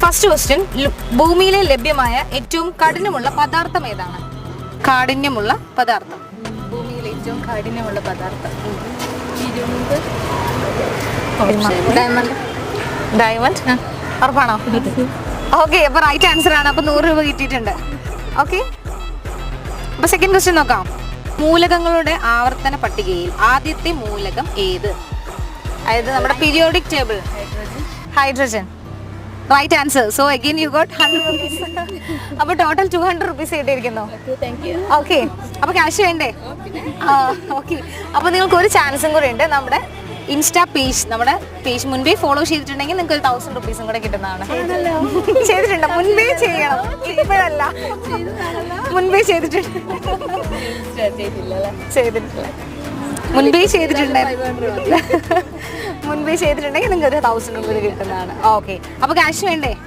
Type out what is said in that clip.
First question, ഭൂമിയിലെ ലഭ്യമായ ഏറ്റവും കഠിനമുള്ള പദാർത്ഥം ഏതാണ്? കാഠിന്യമുള്ള പദാർത്ഥം, ഭൂമിയിലെ ഏറ്റവും കാഠിന്യമുള്ള പദാർത്ഥം. ഡയമണ്ട്. ഉറപ്പാണോ? ഓക്കെ, അപ്പൊ റൈറ്റ് ആൻസർ ആണ്. അപ്പൊ 100 രൂപ കിട്ടിയിട്ടുണ്ട്. ഓക്കെ, അപ്പൊ സെക്കൻഡ് ക്വസ്റ്റ്യൻ നോക്കാം. മൂലകങ്ങളുടെ ആവർത്തന പട്ടികയിൽ ആദ്യത്തെ മൂലകം ഏത്? അതായത് നമ്മുടെ periodic table. Hydrogen. Right answer. So again you got 100 rupees. അപ്പൊ ടോട്ടൽ 200 rupees കിട്ടിയിരിക്കുന്നു. ഓക്കെ, അപ്പൊ ക്യാഷ് വേണ്ടേ? ഓക്കെ, അപ്പൊ നിങ്ങൾക്ക് ഒരു ചാൻസും കൂടെ ഉണ്ട്. നമ്മുടെ ഇൻസ്റ്റാ പേജ്, നമ്മുടെ പേജ് മുൻപേ ഫോളോ ചെയ്തിട്ടുണ്ടെങ്കിൽ നിങ്ങൾക്ക് ഒരു 1000 rupees കൂടെ കിട്ടുന്നതാണ്. ചെയ്തിട്ടുണ്ടോ? മുൻപേ ചെയ്യണം, ഇപ്പോഴല്ല. മുൻപേ ചെയ്തിട്ടുണ്ട്. മുൻപേ ചെയ്തിട്ടുണ്ടെങ്കിൽ നിങ്ങൾക്ക് ഒരു 1000 രൂപ കിട്ടുന്നതാണ്. ഓക്കെ, അപ്പൊ ക്യാഷ് വേണ്ടേ?